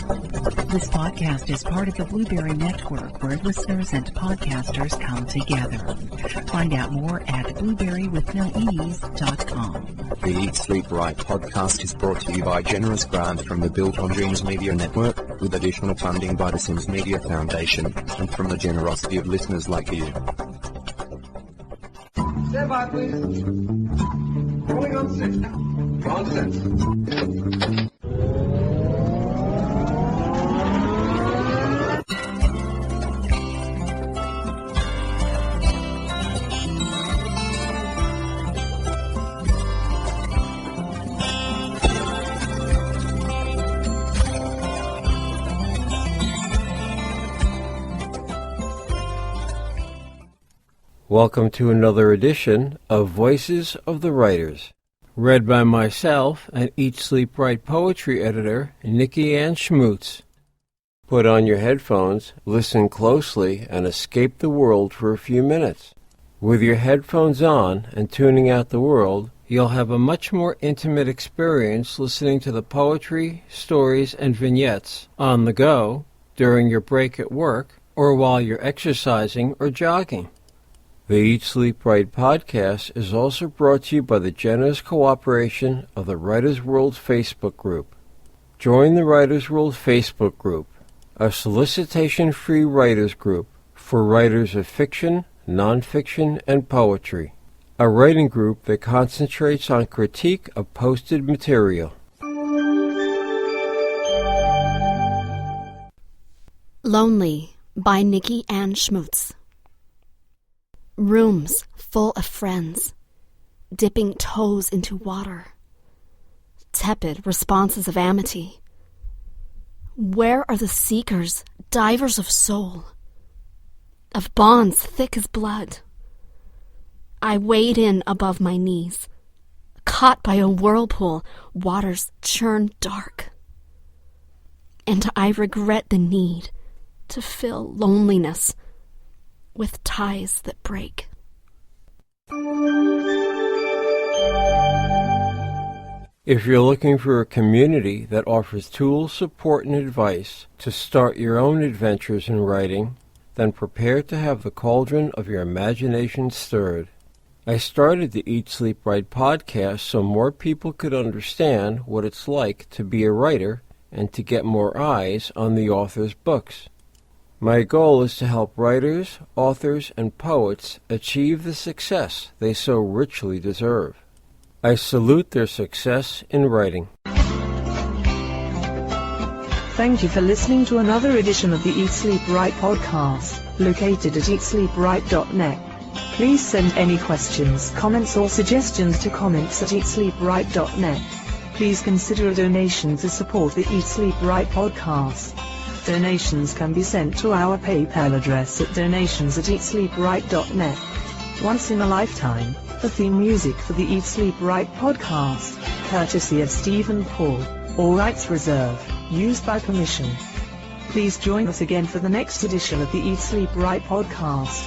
This podcast is part of the Blueberry Network, where listeners and podcasters come together. Find out more at blueberrywithnoease.com. The Eat Sleep Right podcast is brought to you by generous grant from the Built on Dreams Media Network, with additional funding by the Sims Media Foundation, and from the generosity of listeners like you. Stand by, please. Rolling on 6. On set. Welcome to another edition of Voices of the Writers, read by myself and Eat Sleep Right poetry editor, Nikki Anne Schmutz. Put on your headphones, listen closely, and escape the world for a few minutes. With your headphones on and tuning out the world, you'll have a much more intimate experience listening to the poetry, stories, and vignettes on the go, during your break at work, or while you're exercising or jogging. The Eat Sleep Right podcast is also brought to you by the generous cooperation of the Writers World Facebook group. Join the Writers World Facebook group, a solicitation-free writers group for writers of fiction, nonfiction, and poetry. A writing group that concentrates on critique of posted material. Lonely by Nikki Anne Schmutz. Rooms full of friends, dipping toes into water. Tepid responses of amity. Where are the seekers, divers of soul, of bonds thick as blood? I wade in above my knees, caught by a whirlpool, waters churn dark. And I regret the need to fill loneliness with ties that break. If you're looking for a community that offers tools, support, and advice to start your own adventures in writing, then prepare to have the cauldron of your imagination stirred. I started the Eat Sleep Right podcast so more people could understand what it's like to be a writer and to get more eyes on the author's books. My goal is to help writers, authors, and poets achieve the success they so richly deserve. I salute their success in writing. Thank you for listening to another edition of the Eat Sleep Right podcast, located at eatsleepright.net. Please send any questions, comments, or suggestions to comments@eatsleepright.net. Please consider a donation to support the Eat Sleep Right podcast. Donations can be sent to our PayPal address at donations@eatsleepright.net. Once in a lifetime, the theme music for the Eat Sleep Right podcast, courtesy of Stephen Paul, all rights reserved, used by permission. Please join us again for the next edition of the Eat Sleep Right podcast.